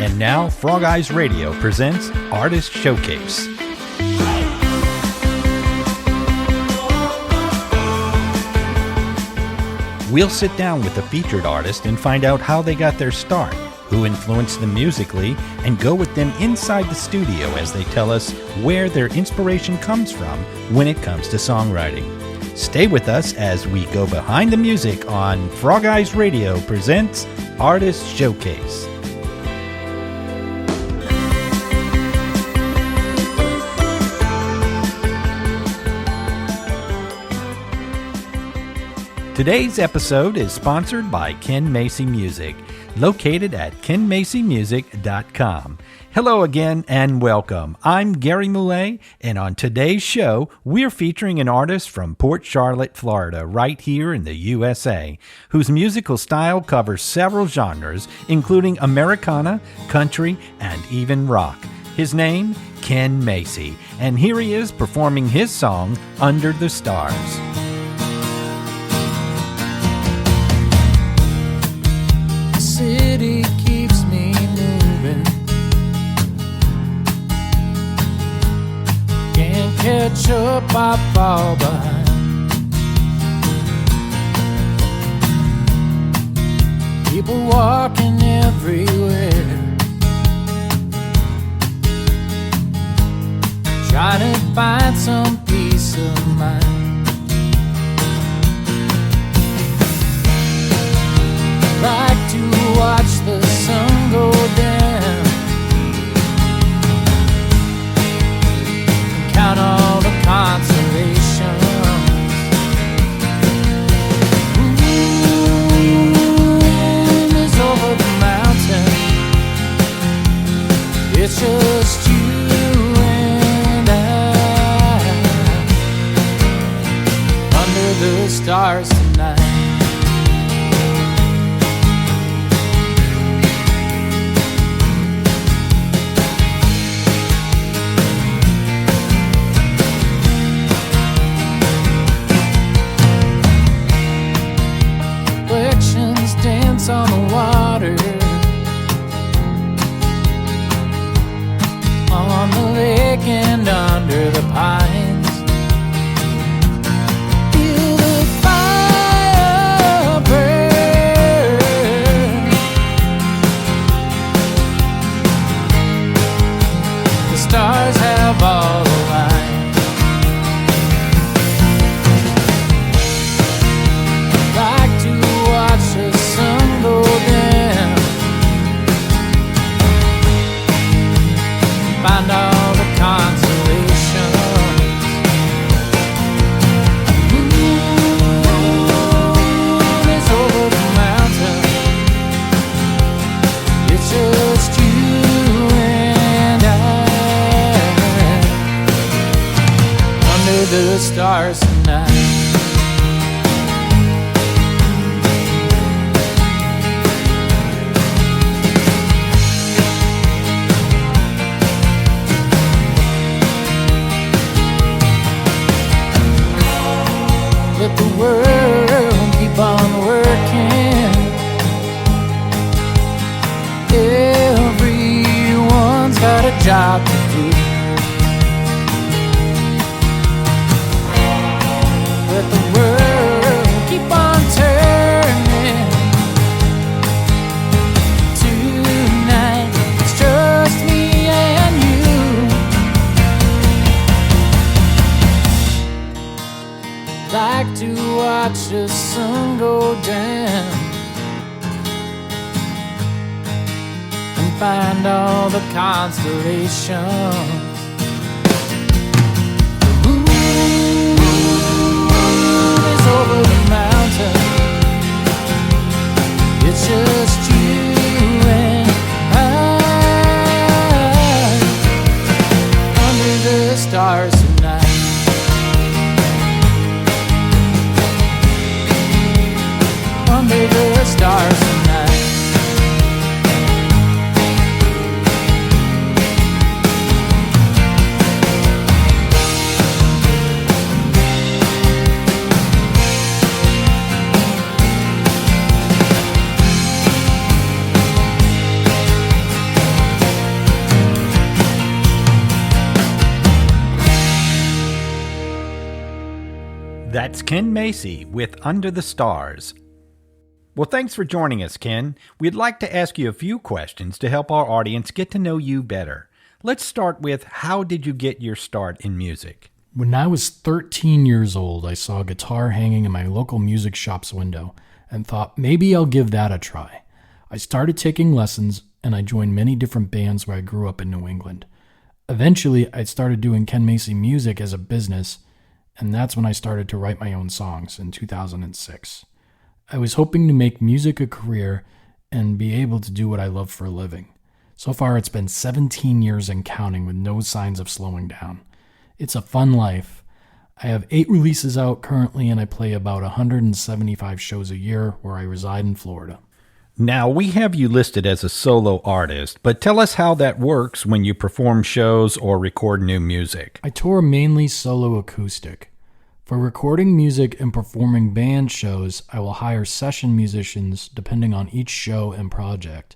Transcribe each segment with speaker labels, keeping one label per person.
Speaker 1: And now, FrogEyes Radio presents Artist Showcase. We'll sit down with a featured artist and find out how they got their start, who influenced them musically, and go with them inside the studio as they tell us where their inspiration comes from when it comes to songwriting. Stay with us as we go behind the music on FrogEyes Radio presents Artist Showcase. Today's episode is sponsored by Ken Macy Music, located at kenmacymusic.com. Hello again and welcome. I'm Gary Moulet, and on today's show, we're featuring an artist from Port Charlotte, Florida, right here in the USA, whose musical style covers several genres, including Americana, country, and even rock. His name, Ken Macy, and here he is performing his song, Under the Stars.
Speaker 2: City keeps me moving, can't catch up, I fall behind. People walking everywhere, trying to find some peace of mind. Like to watch the sun go down, count all the constellations. Moon is over the mountain, it's just you and I under the stars tonight. On the water, on the lake and under the pines. Feel the fire burn. The stars have all aligned. Like to watch the sun go down, find all the consolations. Moon is over the mountain, it's just you and I under the stars tonight. Let the world keep on working. Everyone's got a job to do. Let the world keep on turning. Tonight it's just me and you. Like to watch the sun go down and find all the constellations. The moon is over the mountain, it's just you and I under the stars tonight. Under the stars tonight.
Speaker 1: That's Ken Macy with Under the Stars. Well, thanks for joining us, Ken. We'd like to ask you a few questions to help our audience get to know you better. Let's start with, how did you get your start in music?
Speaker 3: When I was 13 years old, I saw a guitar hanging in my local music shop's window and thought maybe I'll give that a try. I started taking lessons and I joined many different bands where I grew up in New England. Eventually, I started doing Ken Macy music as a business, and that's when I started to write my own songs in 2006. I was hoping to make music a career and be able to do what I love for a living. So far, it's been 17 years and counting with no signs of slowing down. It's a fun life. I have 8 releases out currently, and I play about 175 shows a year where I reside in Florida.
Speaker 1: Now, we have you listed as a solo artist, but tell us how that works when you perform shows or record new music.
Speaker 3: I tour mainly solo acoustic. For recording music and performing band shows, I will hire session musicians depending on each show and project.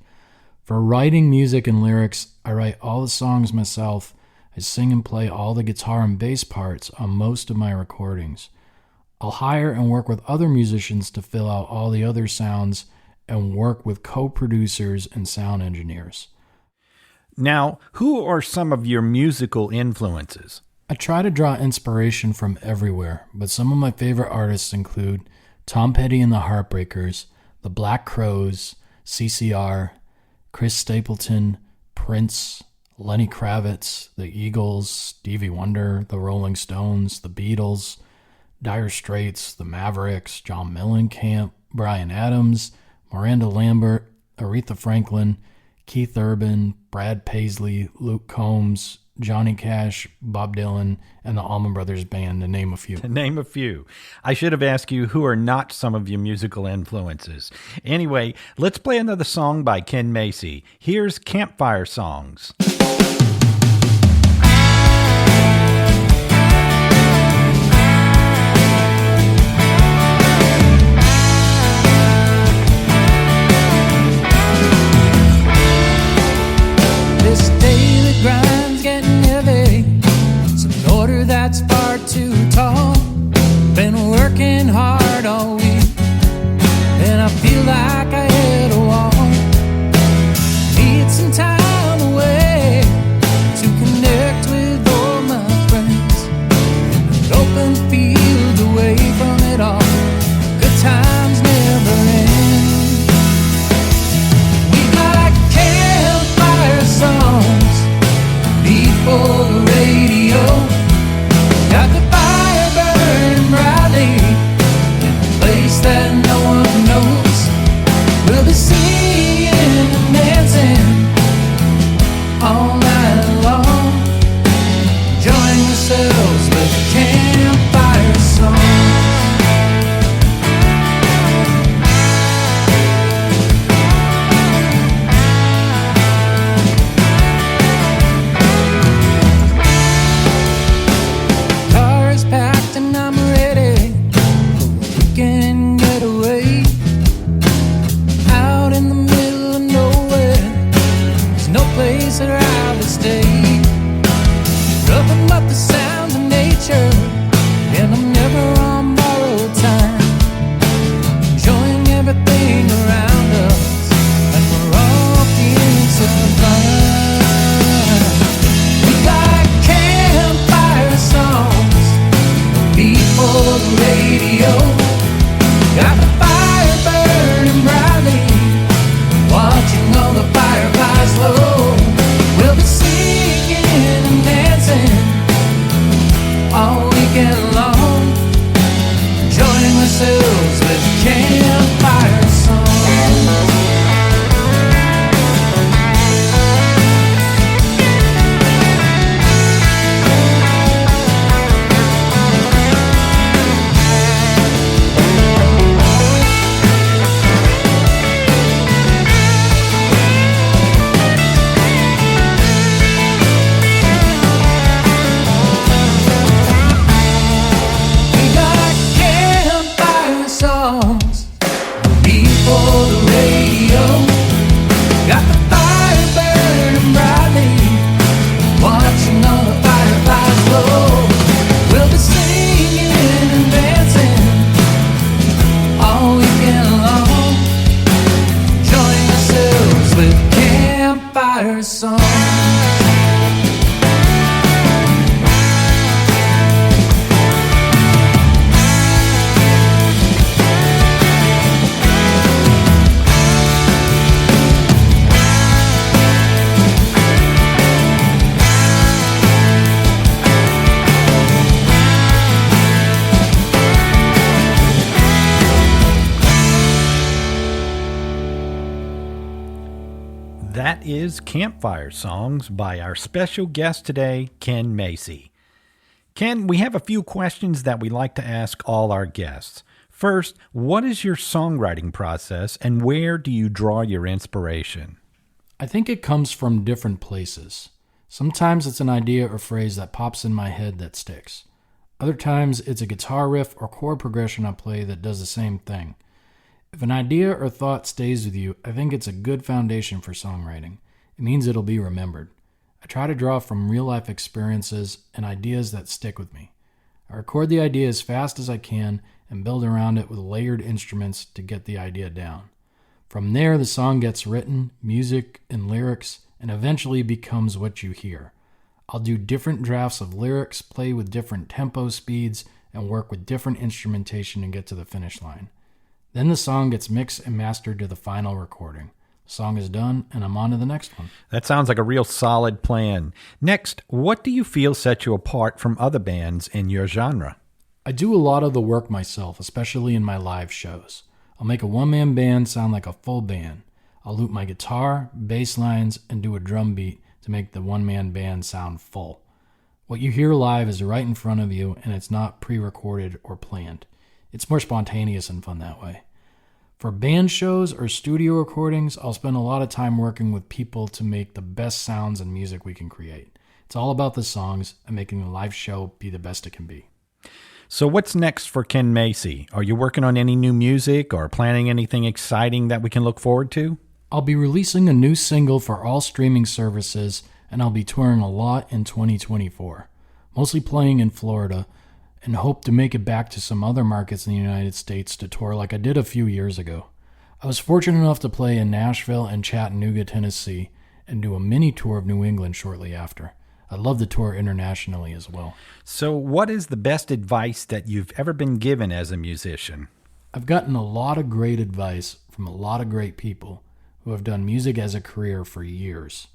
Speaker 3: For writing music and lyrics, I write all the songs myself. I sing and play all the guitar and bass parts on most of my recordings. I'll hire and work with other musicians to fill out all the other sounds and work with co-producers and sound engineers.
Speaker 1: Now, who are some of your musical influences?
Speaker 3: I try to draw inspiration from everywhere, but some of my favorite artists include Tom Petty and the Heartbreakers, the Black Crowes, CCR, Chris Stapleton, Prince, Lenny Kravitz, the Eagles, Stevie Wonder, the Rolling Stones, the Beatles, Dire Straits, the Mavericks, John Mellencamp, Bryan Adams, Miranda Lambert, Aretha Franklin, Keith Urban, Brad Paisley, Luke Combs, Johnny Cash, Bob Dylan, and the Allman Brothers Band, to name a few.
Speaker 1: To name a few. I should have asked you who are not some of your musical influences. Anyway, let's play another song by Ken Macy. Here's Campfire Songs.
Speaker 2: This daily grind's getting heavy. It's an order that's far too tall. Been working hard all week, and I feel like I hit a wall. Need some time away to connect with all my friends. An open field away from it all. Good times never end. We got campfire songs, beat for the radio. Got the fire burning brightly in a place that no one knows. We'll be singing and dancing all night long, enjoying ourselves with a campfire song. Car is packed and I'm ready for a weekend getaway. Out in the middle of nowhere, there's no place I'd rather stay. Nothing but the sounds of nature, and I'm never on borrowed time. Enjoying everything around us, and we're all feeling so fine. We got campfire songs, beat for the radio. Got the fire burning brightly, watching all the fireflies glow. We'll be singing song.
Speaker 1: That is Campfire Songs by our special guest today, Ken Macy. Ken, we have a few questions that we like to ask all our guests. First, what is your songwriting process and where do you draw your inspiration?
Speaker 3: I think it comes from different places. Sometimes it's an idea or phrase that pops in my head that sticks. Other times it's a guitar riff or chord progression I play that does the same thing. If an idea or thought stays with you, I think it's a good foundation for songwriting. It means it'll be remembered. I try to draw from real-life experiences and ideas that stick with me. I record the idea as fast as I can and build around it with layered instruments to get the idea down. From there, the song gets written, music and lyrics, and eventually becomes what you hear. I'll do different drafts of lyrics, play with different tempo speeds, and work with different instrumentation to get to the finish line. Then the song gets mixed and mastered to the final recording. The song is done, and I'm on to the next one.
Speaker 1: That sounds like a real solid plan. Next, what do you feel sets you apart from other bands in your genre?
Speaker 3: I do a lot of the work myself, especially in my live shows. I'll make a one-man band sound like a full band. I'll loop my guitar, bass lines, and do a drum beat to make the one-man band sound full. What you hear live is right in front of you, and it's not pre-recorded or planned. It's more spontaneous and fun that way. For band shows or studio recordings, I'll spend a lot of time working with people to make the best sounds and music we can create. It's all about the songs and making the live show be the best it can be.
Speaker 1: So what's next for Ken Macy? Are you working on any new music or planning anything exciting that we can look forward to?
Speaker 3: I'll be releasing a new single for all streaming services, and I'll be touring a lot in 2024, mostly playing in Florida, and hope to make it back to some other markets in the United States to tour like I did a few years ago. I was fortunate enough to play in Nashville and Chattanooga, Tennessee, and do a mini tour of New England shortly after. I'd love to tour internationally as well.
Speaker 1: So what is the best advice that you've ever been given as a musician?
Speaker 3: I've gotten a lot of great advice from a lot of great people who have done music as a career for years.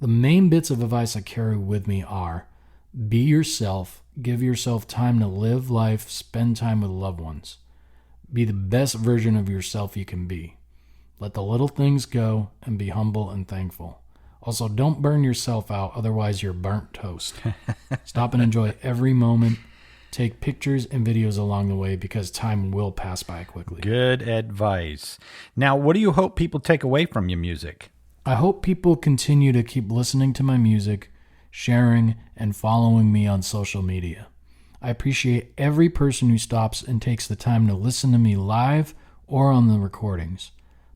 Speaker 3: The main bits of advice I carry with me are: be yourself, give yourself time to live life, spend time with loved ones. Be the best version of yourself you can be. Let the little things go and be humble and thankful. Also, don't burn yourself out, otherwise you're burnt toast. Stop and enjoy every moment. Take pictures and videos along the way because time will pass by quickly.
Speaker 1: Good advice. Now, what do you hope people take away from your music?
Speaker 3: I hope people continue to keep listening to my music, sharing, and following me on social media. I appreciate every person who stops and takes the time to listen to me live or on the recordings.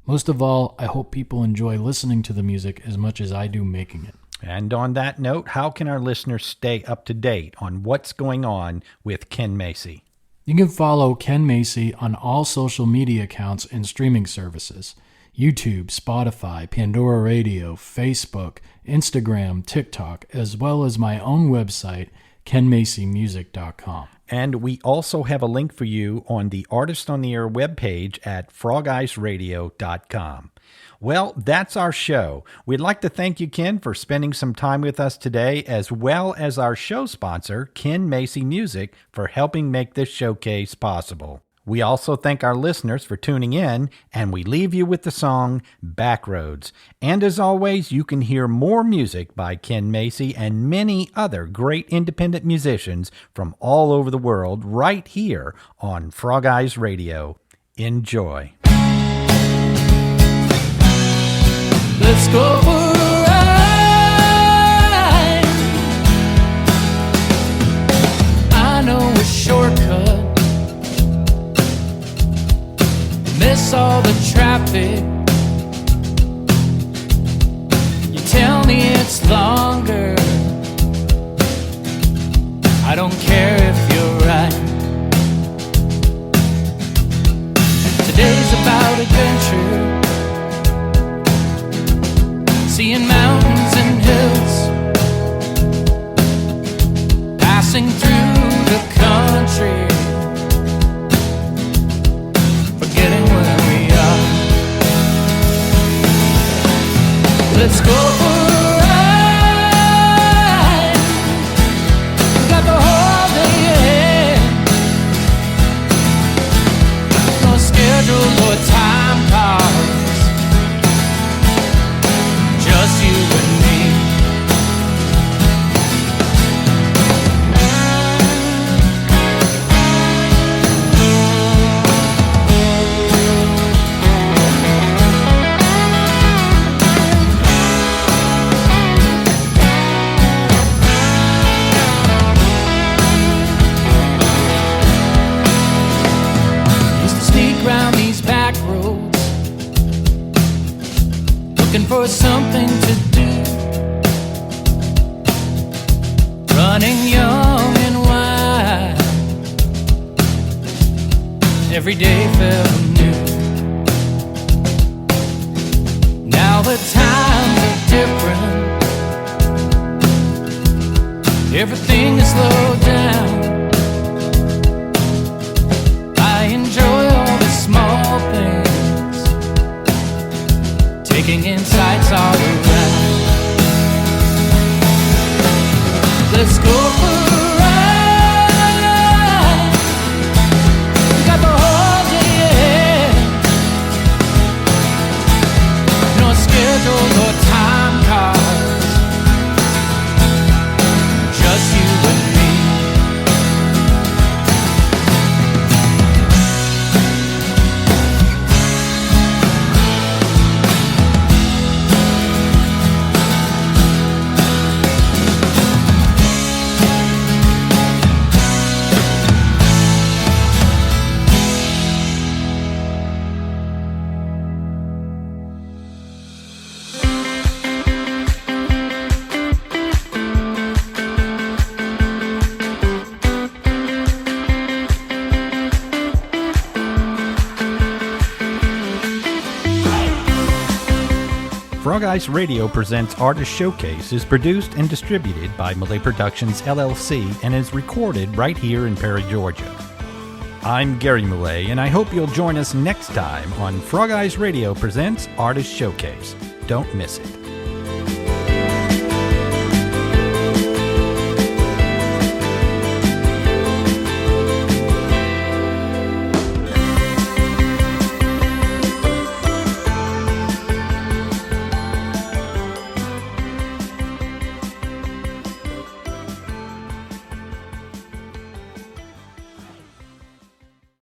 Speaker 3: Most of all, I hope people enjoy listening to the music as much as I do making it.
Speaker 1: And on that note, how can our listeners stay up to date on what's going on with Ken Macy?
Speaker 3: You can follow Ken Macy on all social media accounts and streaming services: YouTube, Spotify, Pandora Radio, Facebook, Instagram, TikTok, as well as my own website, kenmacymusic.com.
Speaker 1: And we also have a link for you on the Artist on the Air webpage at FrogEyesRadio.com. Well, that's our show. We'd like to thank you, Ken, for spending some time with us today, as well as our show sponsor, Ken Macy Music, for helping make this showcase possible. We also thank our listeners for tuning in, and we leave you with the song Backroads. And as always, you can hear more music by Ken Macy and many other great independent musicians from all over the world right here on FrogEyes Radio. Enjoy.
Speaker 2: Let's go for a ride. I know a shortcut. Miss all the traffic. You tell me it's longer. I don't care if you're right. Today's about adventure. Let's go for a ride. We got the whole day ahead. No schedule or time cards, just you and me. Around these back roads, looking for something to do, running young and wild. Every day felt new. Now the times are different, everything is slowed down. I enjoy all the small things, taking in sights all around. Let's go for a ride. We got the whole day ahead. No schedule or time cards, just you and me.
Speaker 1: FrogEyes Radio presents Artist Showcase is produced and distributed by Malay Productions LLC and is recorded right here in Perry, Georgia. I'm Gary Malay, and I hope you'll join us next time on FrogEyes Radio presents Artist Showcase. Don't miss it.